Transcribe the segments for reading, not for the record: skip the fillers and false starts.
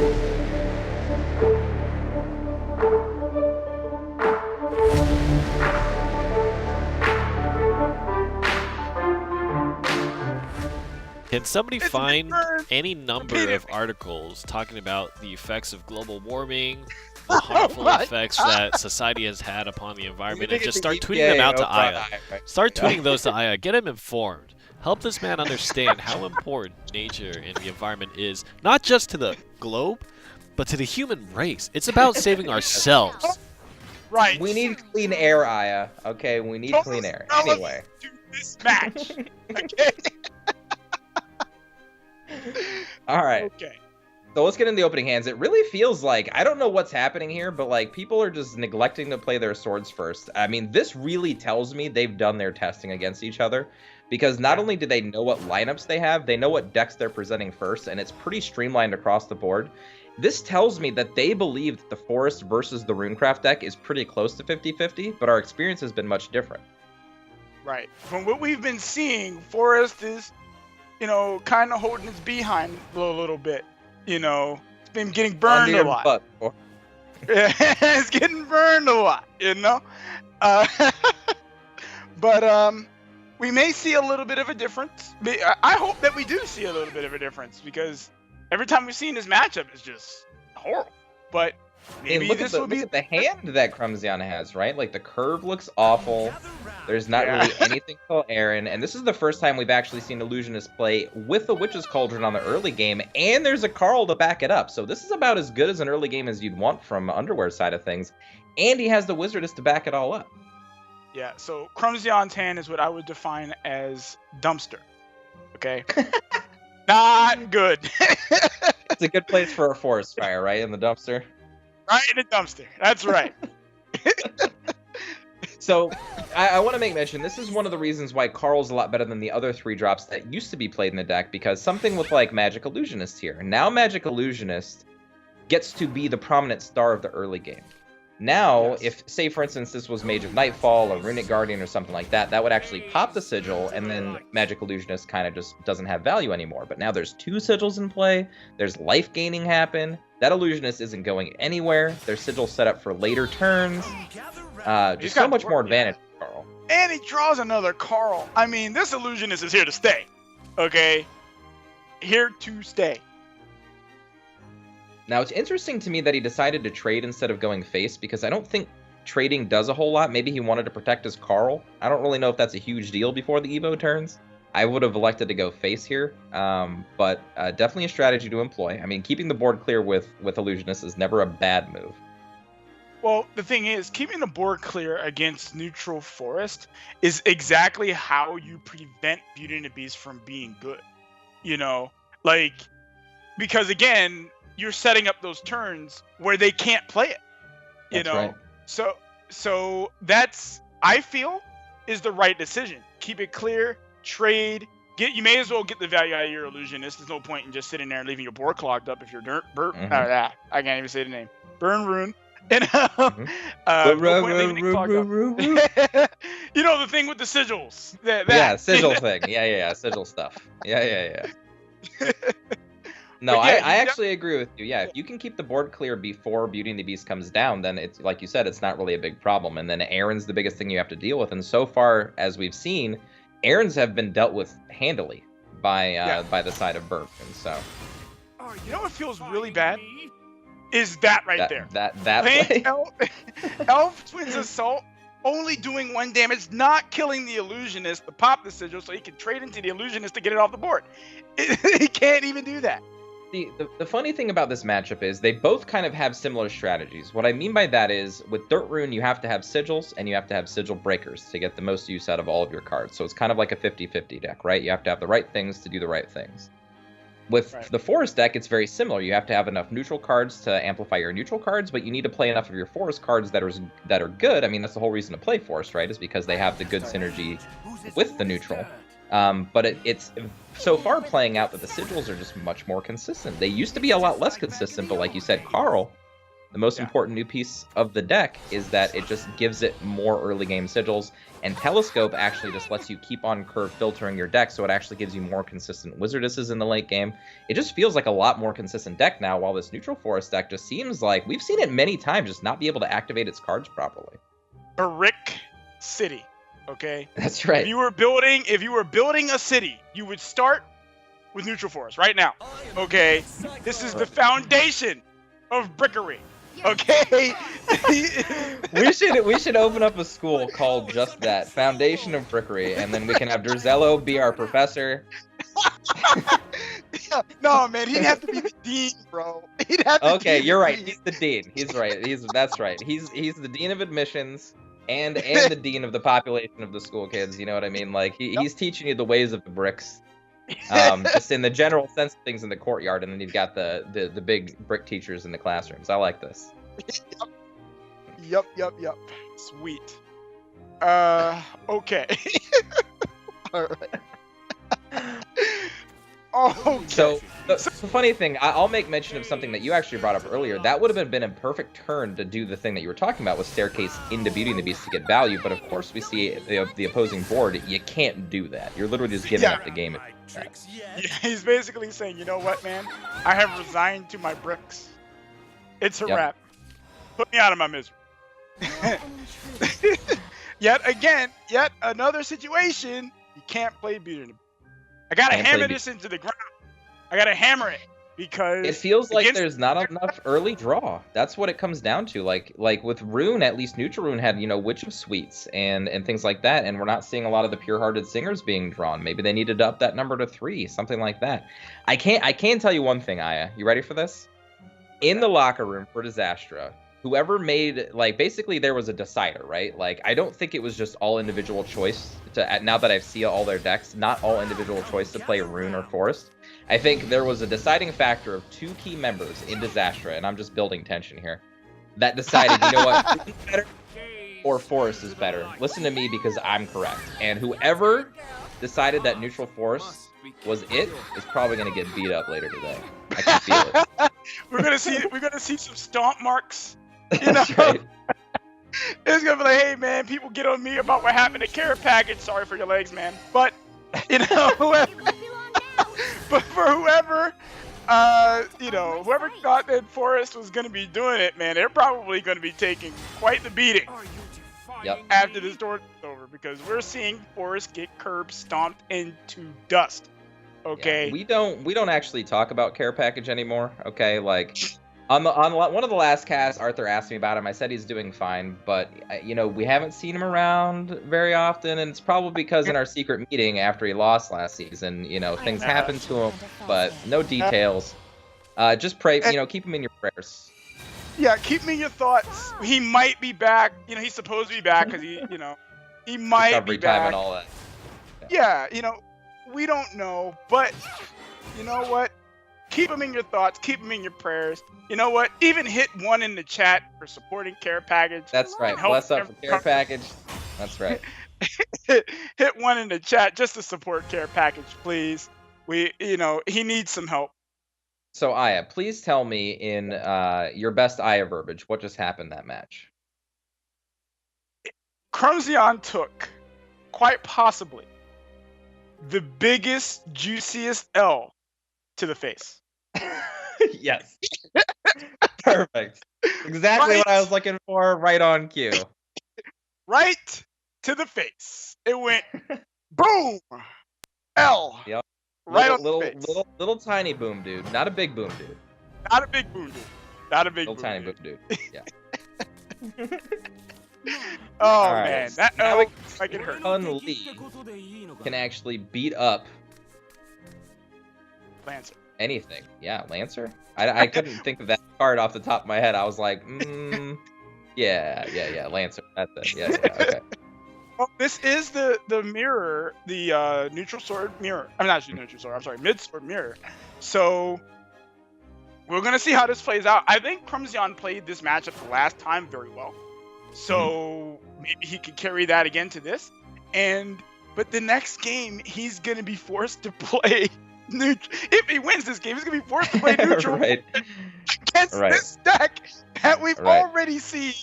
Can somebody find any number of articles talking about the effects of global warming, the harmful effects that society has had upon the environment, and just start tweeting them out to Aya? Start tweeting those to Aya. Get him informed. Help this man understand how important nature and the environment is, not just to the globe, but to the human race. It's about saving ourselves. Right. We need clean air, Aya. Okay, we need clean air. Anyway. Do this match. Okay. All right. Okay. So let's get into the opening hands. It really feels like, I don't know what's happening here, but like people are just neglecting to play their swords first. I mean, this really tells me they've done their testing against each other, because not only do they know what lineups they have, they know what decks they're presenting first, and it's pretty streamlined across the board. This tells me that they believe that the Forest versus the Runecraft deck is pretty close to 50-50, but our experience has been much different. Right. From what we've been seeing, Forest is, you know, kind of holding its behind a little bit. You know, it's been getting burned a lot. It's getting burned a lot, you know? But we may see a little bit of a difference. I hope that we do see a little bit of a difference, because every time we've seen this matchup, it's just horrible. But maybe look this at will be the hand that Crumsion has, right? Like, the curve looks awful. There's not really anything for Aaron, and this is the first time we've actually seen Illusionist play with a Witch's Cauldron on the early game, and there's a Carl to back it up. So this is about as good as an early game as you'd want from Underwear side of things, and he has the Wizardess to back it all up. Yeah, so Crumsion's hand is what I would define as dumpster. Okay? Not good. It's a good place for a forest fire, right? In the dumpster? Right in the dumpster. That's right. So, I want to make mention, this is one of the reasons why Carl's a lot better than the other 3 drops that used to be played in the deck, because something with, like, Magic Illusionist here. Now Magic Illusionist gets to be the prominent star of the early game. Now, if, say, for instance, this was Mage of Nightfall or Runic Guardian or something like that, that would actually pop the Sigil, and then Magic Illusionist kind of just doesn't have value anymore. But now there's 2 Sigils in play, there's life gaining happen, that Illusionist isn't going anywhere, their Sigil's set up for later turns, just so much more advantage for Carl. And he draws another Carl. I mean, this Illusionist is here to stay. Okay? Here to stay. Now, it's interesting to me that he decided to trade instead of going face, because I don't think trading does a whole lot. Maybe he wanted to protect his Carl. I don't really know if that's a huge deal before the Evo turns. I would have elected to go face here, but definitely a strategy to employ. I mean, keeping the board clear with Illusionist is never a bad move. Well, the thing is, keeping the board clear against neutral Forest is exactly how you prevent Beauty and the Beast from being good. You know? Like, because again, you're setting up those turns where they can't play it. You know? Right. So that's, I feel, is the right decision. Keep it clear, trade, you may as well get the value out of your Illusionist. There's no point in just sitting there and leaving your board clogged up if you're I can't even say the name. Burn Rune. And no point in leaving it clogged up. You know, the thing with the sigils. Yeah, sigil thing. Yeah, sigil stuff. Yeah. No, yeah, I actually agree with you. Yeah, if you can keep the board clear before Beauty and the Beast comes down, then it's, like you said, it's not really a big problem. And then Aaron's the biggest thing you have to deal with. And so far, as we've seen, Aaron's have been dealt with handily by the side of Burke. And so, you know what feels really bad? Is that right there. That play? Elf Twins Assault, only doing 1 damage, not killing the Illusionist to pop the sigil so he can trade into the Illusionist to get it off the board. He can't even do that. The funny thing about this matchup is they both kind of have similar strategies. What I mean by that is, with Dirt Rune, you have to have sigils, and you have to have sigil breakers to get the most use out of all of your cards. So it's kind of like a 50-50 deck, right? You have to have the right things to do the right things. With the Forest deck, it's very similar. You have to have enough neutral cards to amplify your neutral cards, but you need to play enough of your Forest cards that are good. I mean, that's the whole reason to play Forest, right? Is because they have the good synergy with the neutral. But it's so far playing out that the sigils are just much more consistent. They used to be a lot less consistent, but like you said, Carl, The most important new piece of the deck is that it just gives it more early game sigils, and Telescope actually just lets you keep on curve filtering your deck, so it actually gives you more consistent Wizardesses in the late game. It just feels like a lot more consistent deck now, while this Neutral Forest deck just seems like we've seen it many times just not be able to activate its cards properly. Brick City, okay? That's right. If you were building a city, you would start with Neutral Forest right now, okay? This is the foundation of brickery. Okay. we should open up a school called just that, Foundation of Brickery, and then we can have Derzello be our professor. No, man, he'd have to be the dean, bro. He'd have to Okay, you're right. He's the dean. He's right. That's right. He's the dean of admissions and the dean of the population of the school kids. You know what I mean? Like he's teaching you the ways of the bricks. Just in the general sense of things in the courtyard, and then you've got the big brick teachers in the classrooms. I like this. Yup. Sweet. Okay. All right. Okay. So the funny thing, I'll make mention of something that you actually brought up earlier. That would have been a perfect turn to do the thing that you were talking about with Staircase into Beauty and the Beast to get value, but of course we see the opposing board. You can't do that. You're literally just giving up the game. Yeah, he's basically saying, you know what, man? I have resigned to my bricks. It's a wrap. Put me out of my misery. Yet another situation. You can't play Beauty and the Beast. I gotta hammer this into the ground. I gotta hammer it because it feels like there's not enough early draw. That's what it comes down to. Like with Rune, at least Neutral Rune had Witch of Sweets and things like that, and we're not seeing a lot of the pure-hearted singers being drawn. Maybe they needed to up that number to 3, something like that. I can tell you one thing, Aya. You ready for this? In the locker room for Disastra, whoever made, basically there was a decider, right? I don't think it was just all individual choice now that I've seen all their decks, not all individual choice to play Rune or Forest. I think there was a deciding factor of 2 key members in Disastra, and I'm just building tension here, that decided, you know what, Rune is better or Forest is better. Listen to me because I'm correct. And whoever decided that Neutral Forest was it is probably going to get beat up later today. I can feel it. We're gonna see some stomp marks. You know, That's right. It's gonna be like, hey man, people get on me about what happened to Care Package. Sorry for your legs, man. But whoever, but for whoever thought that Forest was gonna be doing it, man, they're probably gonna be taking quite the beating. Yep. After this tournament's over, because we're seeing Forest get curb stomped into dust. Okay. Yeah, we don't actually talk about Care Package anymore. Okay, on one of the last casts, Arthur asked me about him. I said he's doing fine, but we haven't seen him around very often, and it's probably because in our secret meeting after he lost last season, things happened to him, but no details. Just pray, keep him in your prayers. Yeah, keep me in your thoughts. He might be back. He's supposed to be back because he might Recovery be back. time and all that. Yeah, we don't know, but you know what? Keep him in your thoughts. Keep him in your prayers. You know what? Even hit 1 in the chat for supporting Care Package. That's right. Bless up for Care Package. That's right. Hit 1 in the chat just to support Care Package, please. He needs some help. So Aya, please tell me in your best Aya verbiage what just happened that match. Crumsion took, quite possibly, the biggest, juiciest L to the face. Yes. Perfect. Exactly what I was looking for. Right on cue. Right to the face. It went boom. L. Yep. Right on little, the face. Little tiny boom dude. Not a big boom dude. Not a big boom dude. Not a big little boom tiny dude. boom dude. Yeah. Oh right. man, that Now L like it hurt. Lee can actually beat up Lancer. anything. Yeah, Lancer. I couldn't think of that card off the top of my head. I was like, yeah, Lancer. That's it. Yeah, okay. Well, this is the mirror, the neutral sword mirror. I'm not actually neutral sword. I'm sorry, mid sword mirror. So we're gonna see how this plays out. I think Crumsion played this matchup the last time very well, so maybe he could carry that again to this. But the next game, he's gonna be forced to play neutral. If he wins this game, he's gonna be forced to play neutral right. against this deck. that we've already seen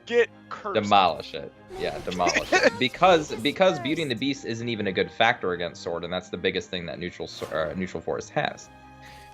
get cursed. Demolish it. Yeah, demolish it. Because Beauty and the Beast isn't even a good factor against Sword, and that's the biggest thing that Neutral Forest has.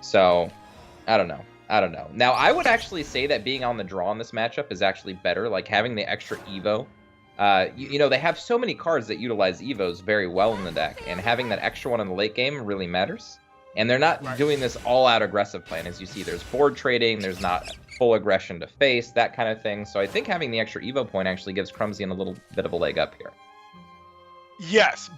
So, I don't know. Now, I would actually say that being on the draw in this matchup is actually better. Like, having the extra Evo. You know, they have so many cards that utilize Evos very well in the deck, and having that extra one in the late game really matters. And they're not doing this all-out aggressive plan. As you see, there's board trading, there's not full aggression to face, that kind of thing. So I think having the extra Evo point actually gives Crumsion a little bit of a leg up here. Yes.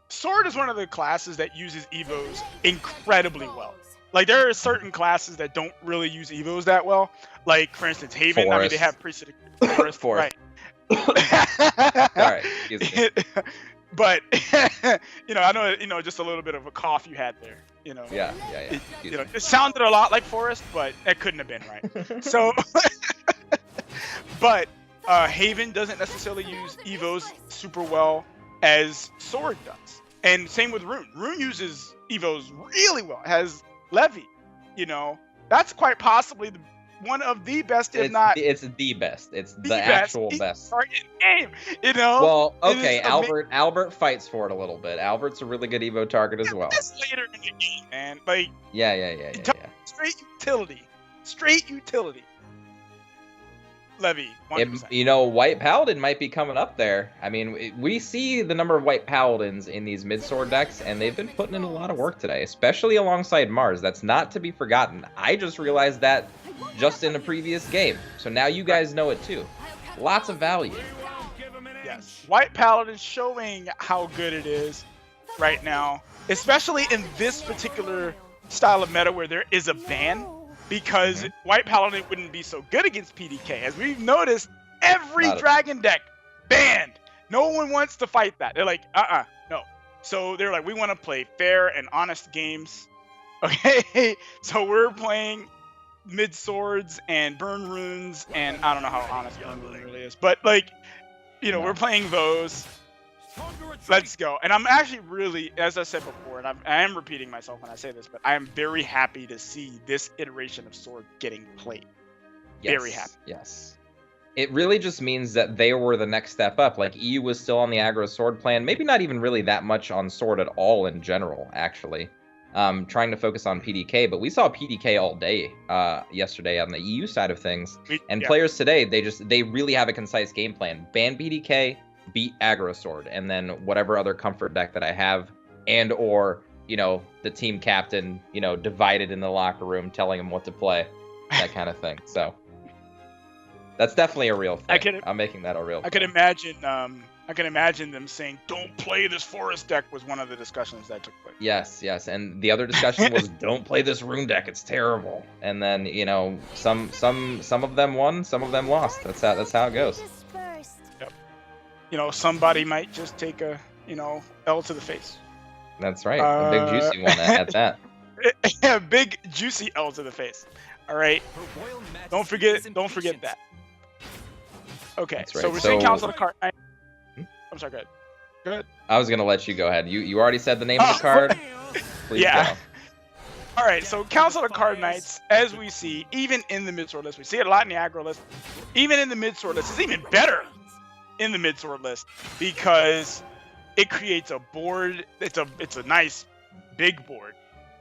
Sword is one of the classes that uses Evos incredibly well. Like, there are certain classes that don't really use Evos that well. Like, for instance, Haven. Forest. I mean, they have precedent. Forest. Forest. Right. All right. Excuse me. But, you know, I know, you know, just a little bit of a cough you had there. You know. Yeah. It sounded a lot like Forest, but it couldn't have been right. So, but Haven doesn't necessarily use Evos super well as Sword does. And same with Rune. Rune uses Evos really well. It has Levy, you know. That's quite possibly one of the best, if not... It's the best. It's the actual best. Target game, you know? Well, okay, Albert fights for it a little bit. Albert's a really good Evo target as well. That's later in the game, man. Like, yeah. Straight utility. Levy, 100%. You know, White Paladin might be coming up there. I mean, we see the number of White Paladins in these mid-sword decks, and they've been putting in a lot of work today, especially alongside Mars. That's not to be forgotten. I just realized that just in a previous game, so now you guys know it too. Lots of value. Yes, White Paladin showing how good it is right now, especially in this particular style of meta where there is a ban. Because White Paladin wouldn't be so good against PDK. As we've noticed, every Dragon deck banned. No one wants to fight that. They're like, no. So they're like, we want to play fair and honest games. Okay? So we're playing mid swords and burn runes, and I don't know how honest burn rune really is. But, like, you know, we're playing those. Let's go. And I'm actually really, as I said before, and I am repeating myself when I say this, but I am very happy to see this iteration of Sword getting played. Yes, very happy. Yes. It really just means that they were the next step up. Like, EU was still on the aggro Sword plan, maybe not even really that much on Sword at all in general, actually. Trying to focus on PDK, but we saw PDK all day yesterday on the EU side of things. And players today, they really have a concise game plan. Ban PDK, beat aggro Sword, and then whatever other comfort deck that I have, and or, you know, the team captain, you know, divided in the locker room telling him what to play, that kind of thing. So that's definitely a real thing. I'm making that a real thing. I can imagine them saying, don't play this Forest deck was one of the discussions that took place. Yes, and the other discussion was, don't play this Rune deck, it's terrible. And then, you know, some of them won, some of them lost. That's how it goes. You know, somebody might just take a, you know, L to the face. That's right. A big juicy one at that. A big juicy L to the face. All right. Don't forget that. Okay. Right. So we're seeing Council of the Card. I'm sorry. Go ahead. I was gonna let you go ahead. You already said the name of the card. Please go. All right. So Council of the Card Knights, as we see, even in the mid-sword list, we see it a lot in the aggro list. Even in the mid-sword list, it's even better in the mid-sword list because it creates a board. It's a nice big board,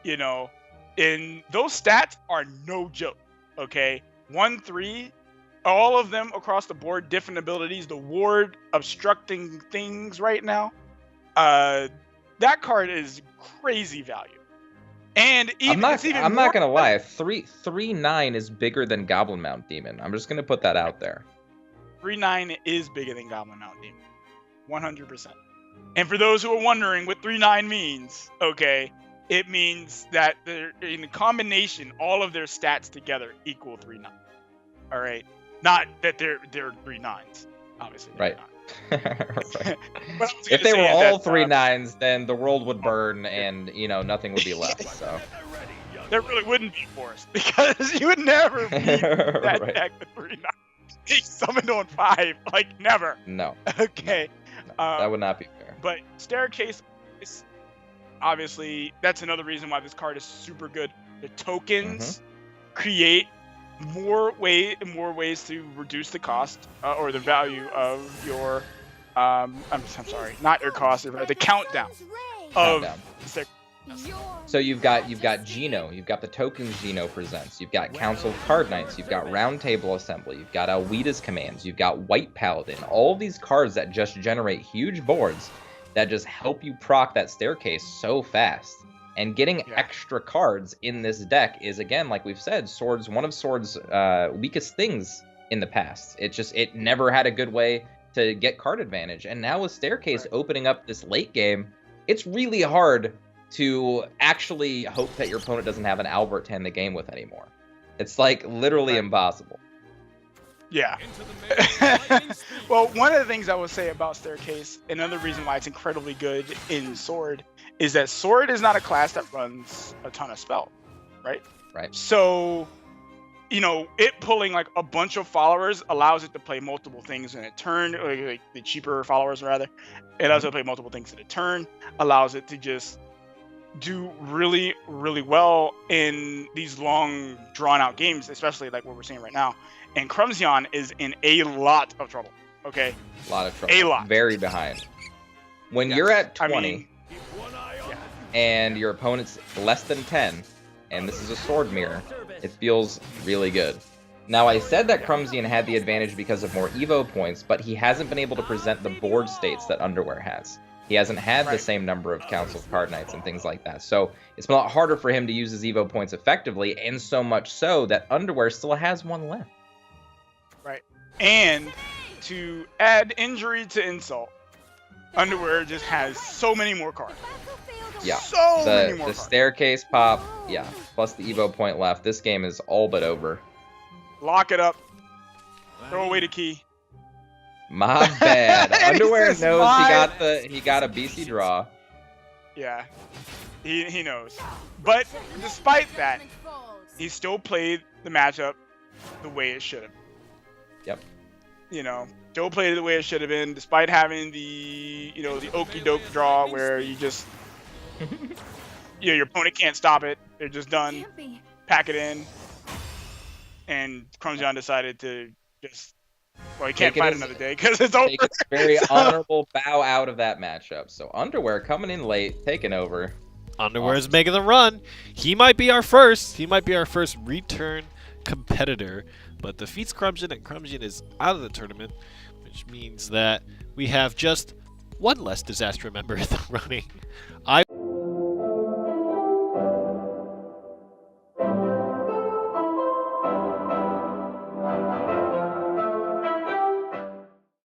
you know, and those stats are no joke. Okay, 1/3, all of them across the board, different abilities, the ward obstructing things right now. That card is crazy value. And even I'm not gonna lie, 3/9 is bigger than Goblin Mount Demon. I'm just gonna put that out there. 3/9 is bigger than Goblin Mount Demon, 100%. And for those who are wondering what 3/9 means, okay, it means that they're in combination, all of their stats together equal 3/9. All right, not that they're 3/9s, obviously. Right. Right. If they were all 3/9s, then the world would burn, and you know nothing would be left. So there really wouldn't be Forest because you would never beat that deck with 3/9. He summoned on 5, like never. No. Okay. No, that would not be fair. But Staircase is obviously, that's another reason why this card is super good. The tokens create more ways to reduce the cost or the value of your I'm sorry, not your cost, the countdown of the So you've got Geno, you've got the tokens Geno presents, you've got Council of Card Knights, you've got Round Table Assembly, you've got Alwita's commands, you've got White Paladin, all of these cards that just generate huge boards that just help you proc that staircase so fast. And getting extra cards in this deck is, again, like we've said, one of Sword's weakest things in the past. It never had a good way to get card advantage. And now with Staircase opening up this late game, it's really hard to actually hope that your opponent doesn't have an Albert to end the game with anymore. It's like literally impossible. Yeah. Well, one of the things I will say about Staircase, another reason why it's incredibly good in Sword, is that Sword is not a class that runs a ton of spell, right? Right. So, you know, it pulling like a bunch of followers allows it to play multiple things in a turn, like the cheaper followers rather. It allows it to play multiple things in a turn, allows it to just do really, really well in these long, drawn-out games, especially like what we're seeing right now. And Crumsion is in a lot of trouble, okay? A lot of trouble. A lot. Very behind. When you're at 20 and your opponent's less than 10, and this is a sword mirror, it feels really good. Now, I said that Crumsion had the advantage because of more Evo points, but he hasn't been able to present the board states that Underwear has. He hasn't had the same number of Council of Card Knights and things like that. So it's been a lot harder for him to use his Evo points effectively, and so much so that Underwear still has one left. Right. And to add injury to insult, Underwear just has so many more cards. Yeah. So many more the cards. Staircase pop, yeah, plus the Evo point left. This game is all but over. Lock it up. Throw away the key. My bad. Underwear says knows my- he got a BC draw. Yeah. He knows. But despite that, he still played the matchup the way it should have. Yep. You know, still played it the way it should have been, despite having the, you know, the okie doke draw where you just, you know, your opponent can't stop it. They're just done. Pack it in. And Crumsion decided to just, well, he can't fight another day because it's over. Take a very honorable bow out of that matchup. So Underwear coming in late, taking over. Underwear is making the run. He might be our first. He might be our first return competitor, but defeats Crumsion, and Crumsion is out of the tournament, which means that we have just one less disaster member in the running.